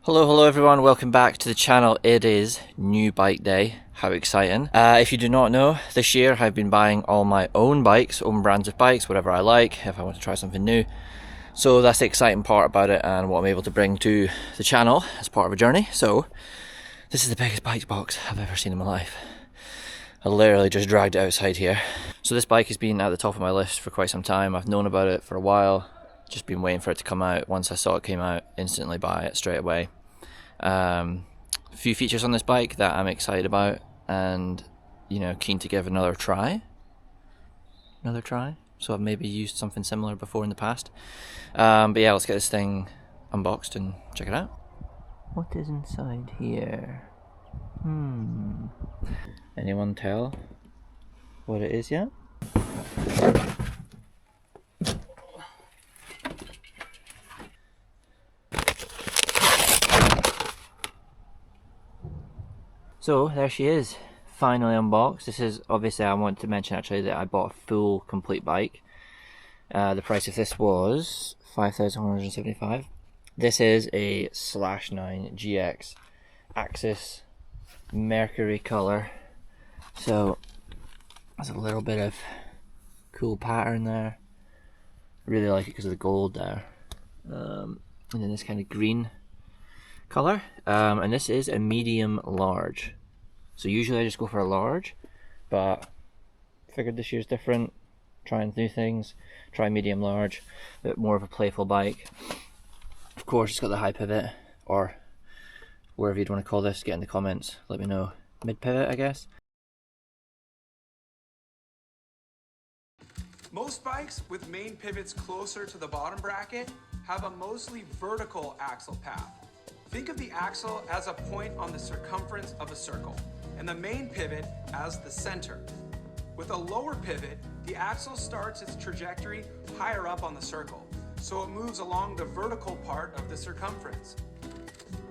Hello everyone, welcome back to the channel. It is new bike day. How exciting. If you do not know, this year I've been buying all my own bikes, own brands of bikes, whatever I like, if I want to try something new. So that's the exciting part about it and what I'm able to bring to the channel as part of a journey. So this is the biggest bike box I've ever seen in my life. I literally just dragged it outside here. So this bike has been at the top of my list for quite some time. I've known about it for a while. Just been waiting for it to come out. Once I saw it came out, instantly buy it straight away. A few features on this bike that I'm excited about and, you know, keen to give another try. So I've maybe used something similar before in the past. But yeah, let's get this thing unboxed and check it out. What is inside here? Anyone tell what it is yet? So there she is, finally unboxed. This is, obviously I want to mention actually that I bought a full complete bike. The price of this was $5,175. This is a /9 GX Axis Mercury color. So there's a little bit of cool pattern there. Really like it because of the gold there. And then this kind of green color, and this is a medium large. So usually I just go for a large, but figured this year's different, trying new things, try medium large, a bit more of a playful bike. Of course it's got the high pivot, or wherever you'd want to call this, get in the comments, let me know. Mid pivot, I guess. Most bikes with main pivots closer to the bottom bracket have a mostly vertical axle path. Think of the axle as a point on the circumference of a circle, and the main pivot as the center. With a lower pivot, the axle starts its trajectory higher up on the circle, so it moves along the vertical part of the circumference.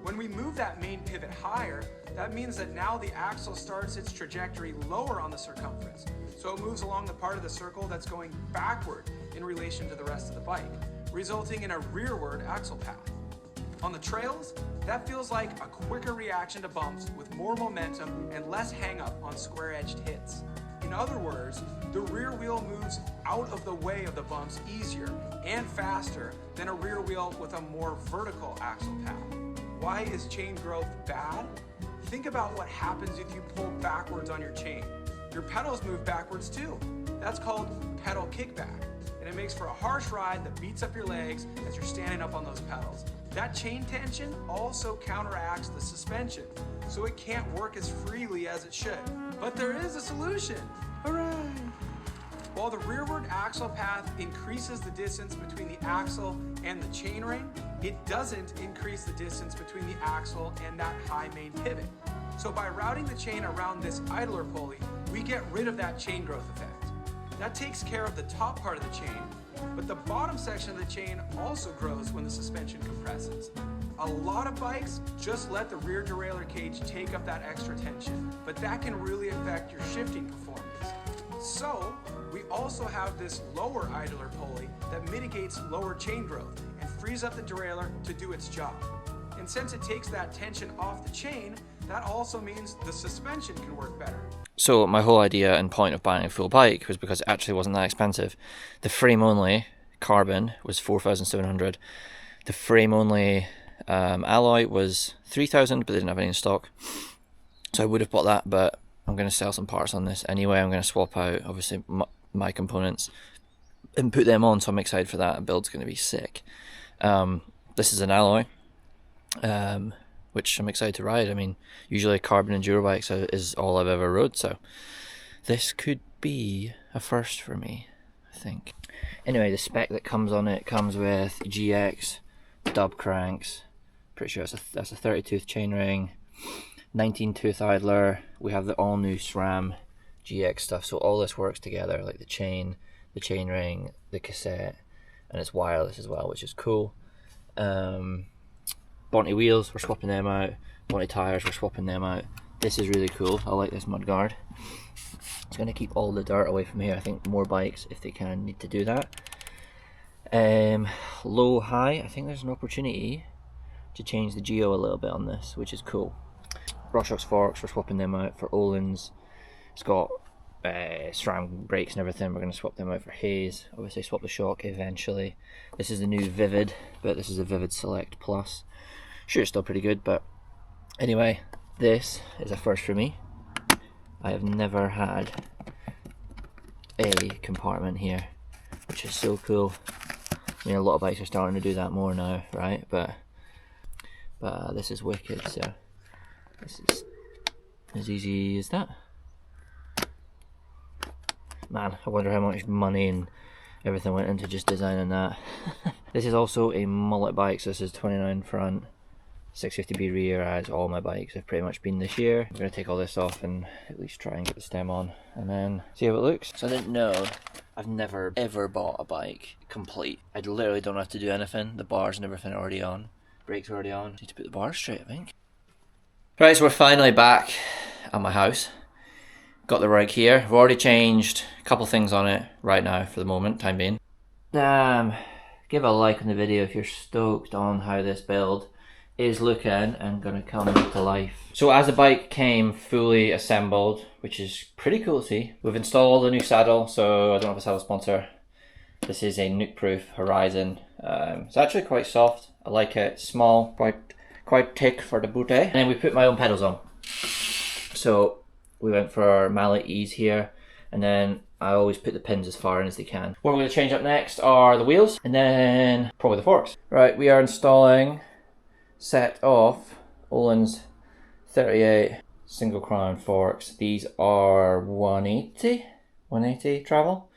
When we move that main pivot higher, that means that now the axle starts its trajectory lower on the circumference, so it moves along the part of the circle that's going backward in relation to the rest of the bike, resulting in a rearward axle path. On the trails, that feels like a quicker reaction to bumps with more momentum and less hang-up on square-edged hits. In other words, the rear wheel moves out of the way of the bumps easier and faster than a rear wheel with a more vertical axle path. Why is chain growth bad? Think about what happens if you pull backwards on your chain. Your pedals move backwards too. That's called pedal kickback, and it makes for a harsh ride that beats up your legs as you're standing up on those pedals. That chain tension also counteracts the suspension, so it can't work as freely as it should. But there is a solution. Hooray! While the rearward axle path increases the distance between the axle and the chainring, it doesn't increase the distance between the axle and that high main pivot. So by routing the chain around this idler pulley, we get rid of that chain growth effect. That takes care of the top part of the chain, but the bottom section of the chain also grows when the suspension compresses. A lot of bikes just let the rear derailleur cage take up that extra tension, but that can really affect your shifting performance. So, we also have this lower idler pulley that mitigates lower chain growth and frees up the derailleur to do its job. And since it takes that tension off the chain, that also means the suspension can work better. So my whole idea and point of buying a full bike was because it actually wasn't that expensive. The frame only carbon was $4,700. The frame only alloy was $3,000, but they didn't have any in stock. So I would have bought that, but I'm going to sell some parts on this anyway. I'm going to swap out obviously my components and put them on, so I'm excited for that. The build's going to be sick. This is an alloy, which I'm excited to ride. I mean, usually carbon enduro bikes is all I've ever rode, so this could be a first for me, I think. Anyway, the spec that comes on it comes with GX dub cranks. Pretty sure that's a 30-tooth chainring, 19-tooth idler. We have the all-new SRAM GX stuff, so all this works together, like the chain, the chainring, the cassette, and it's wireless as well, which is cool. Bonty wheels, we're swapping them out. Bonty tires, we're swapping them out. This is really cool. I like this mudguard. It's going to keep all the dirt away from here. I think more bikes, if they can, need to do that. Low high, I think there's an opportunity to change the geo a little bit on this, which is cool. RockShox forks, we're swapping them out for Olin's. It's got SRAM brakes and everything. We're going to swap them out for Hayes. Obviously swap the shock eventually. This is the new Vivid, but this is a Vivid Select Plus. Sure, it's still pretty good, but anyway, this is a first for me. I have never had a compartment here, which is so cool. I mean, a lot of bikes are starting to do that more now, right? But this is wicked. So this is as easy as that. Man, I wonder how much money and everything went into just designing that. This is also a mullet bike, so this is 29 front, 650B rear, as all my bikes have pretty much been this year. I'm going to take all this off and at least try and get the stem on and then see how it looks. So I didn't know, I've never ever bought a bike complete. I literally don't have to do anything. The bars and everything are already on. Brakes are already on. Need to put the bars straight, I think. Right, so we're finally back at my house. Got the rig here. I've already changed a couple things on it right now for the moment, time being. Give a like on the video if you're stoked on how this build is looking and gonna come to life. So as the bike came fully assembled, which is pretty cool to see, we've installed a new saddle, so I don't have a saddle sponsor. This is a nuke-proof Horizon. It's actually quite soft. I like it. Small, quite thick for the booty. And then we put my own pedals on. So we went for mallet ease here, and then I always put the pins as far in as they can. What we're going to change up next are the wheels, and then probably the forks. Right, we are installing set off Olin's 38 single crown forks. These are 180 travel.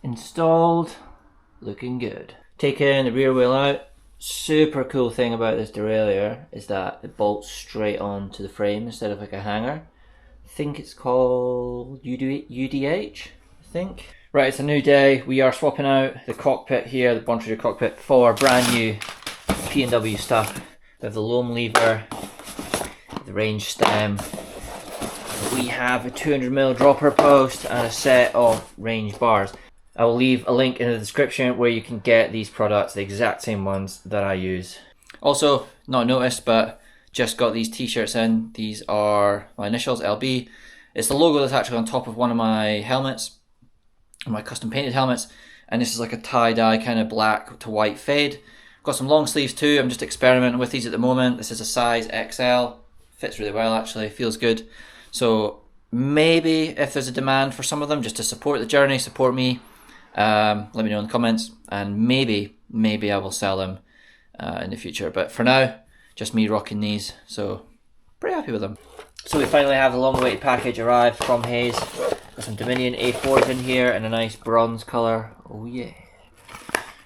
Installed, looking good. Taking the rear wheel out. Super cool thing about this derailleur is that it bolts straight onto the frame instead of like a hanger. I think it's called UDH, I think. Right, it's a new day. We are swapping out the cockpit here, the Bontrager cockpit, for brand new P&W stuff. We have the loam lever, the range stem. We have a 200mm dropper post and a set of range bars. I will leave a link in the description where you can get these products, the exact same ones that I use. Also, not noticed, but just got these t-shirts in. These are my initials, LB. It's the logo that's actually on top of one of my helmets, my custom painted helmets. And this is like a tie-dye kind of black to white fade. Got some long sleeves too. I'm just experimenting with these at the moment. This is a size XL. Fits really well actually, feels good. So maybe if there's a demand for some of them, just to support the journey, support me, let me know in the comments, and maybe I will sell them in the future. But for now, just me rocking these, so pretty happy with them. So we finally have the long-awaited package arrived from Hayes. Got some Dominion A4s in here in a nice bronze colour. Oh yeah.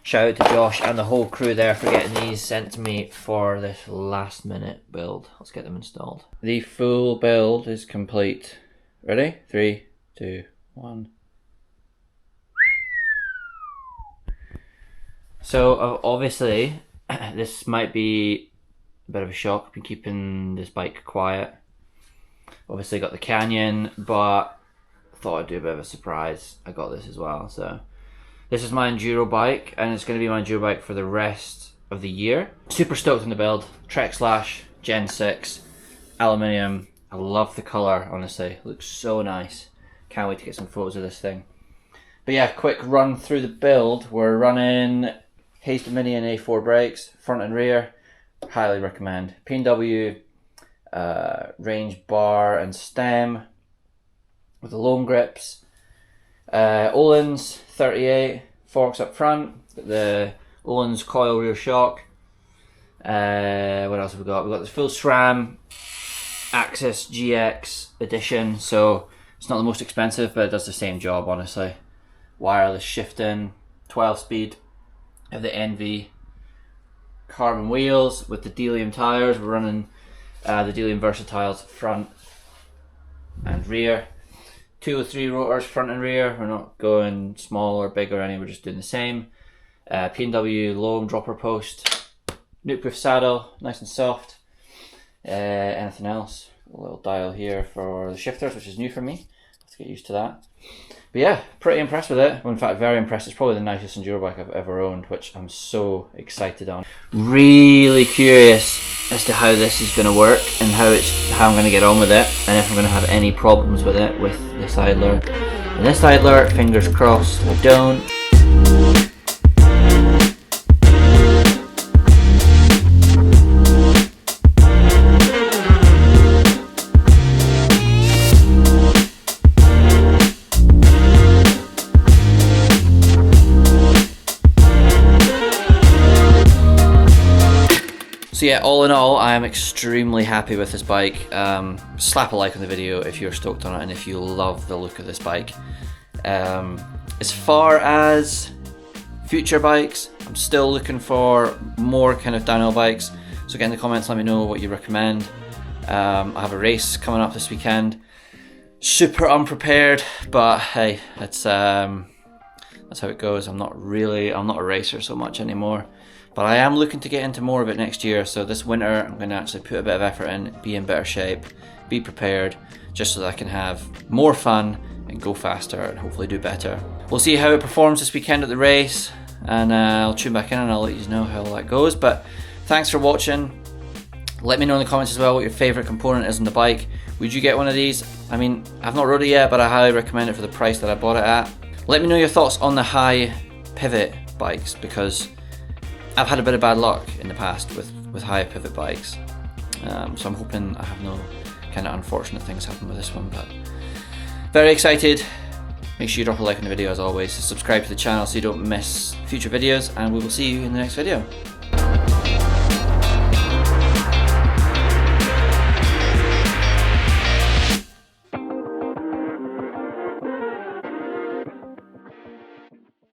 Shout out to Josh and the whole crew there for getting these sent to me for this last minute build. Let's get them installed. The full build is complete. Ready? 3, 2, 1. So obviously, this might be a bit of a shock. I've been keeping this bike quiet. Obviously got the Canyon, but I thought I'd do a bit of a surprise. I got this as well. So this is my enduro bike, and it's going to be my enduro bike for the rest of the year. Super stoked on the build. Trek Slash Gen 6 aluminium. I love the colour, honestly. It looks so nice. Can't wait to get some photos of this thing. But yeah, quick run through the build. We're running Hayes Dominion A4 brakes, front and rear. Highly recommend. P&W range bar and stem with the loam grips. Olin's 38 forks up front. The Olin's coil rear shock. What else have we got? We've got the full SRAM Axis GX edition. So it's not the most expensive, but it does the same job, honestly. Wireless shifting, 12 speed. Have the NV carbon wheels with the Delium tires. We're running the Delium Versatiles front and rear. 203 rotors front and rear. We're not going small or big or any, we're just doing the same. P&W loam dropper post. Nuke-proof saddle, nice and soft. Anything else? A little dial here for the shifters, which is new for me. to get used to that. But yeah, pretty impressed with it. Well, in fact, very impressed. It's probably the nicest enduro bike I've ever owned, which I'm so excited on. Really curious as to how this is going to work and how I'm going to get on with it, and if I'm going to have any problems with it with this idler. And this idler, fingers crossed, I don't. So yeah, all in all, I am extremely happy with this bike. Slap a like on the video if you're stoked on it and if you love the look of this bike. As far as future bikes, I'm still looking for more kind of downhill bikes. So get in the comments, let me know what you recommend. I have a race coming up this weekend. Super unprepared, but hey, that's how it goes. I'm not a racer so much anymore. But I am looking to get into more of it next year, so this winter I'm going to actually put a bit of effort in, be in better shape, be prepared, just so that I can have more fun and go faster and hopefully do better. We'll see how it performs this weekend at the race, and I'll tune back in and I'll let you know how that goes. But thanks for watching. Let me know in the comments as well what your favourite component is on the bike. Would you get one of these? I mean, I've not rode it yet, but I highly recommend it for the price that I bought it at. Let me know your thoughts on the high pivot bikes, because I've had a bit of bad luck in the past with high pivot bikes, so I'm hoping I have no kind of unfortunate things happen with this one, but very excited. Make sure you drop a like on the video as always, subscribe to the channel so you don't miss future videos, and we will see you in the next video.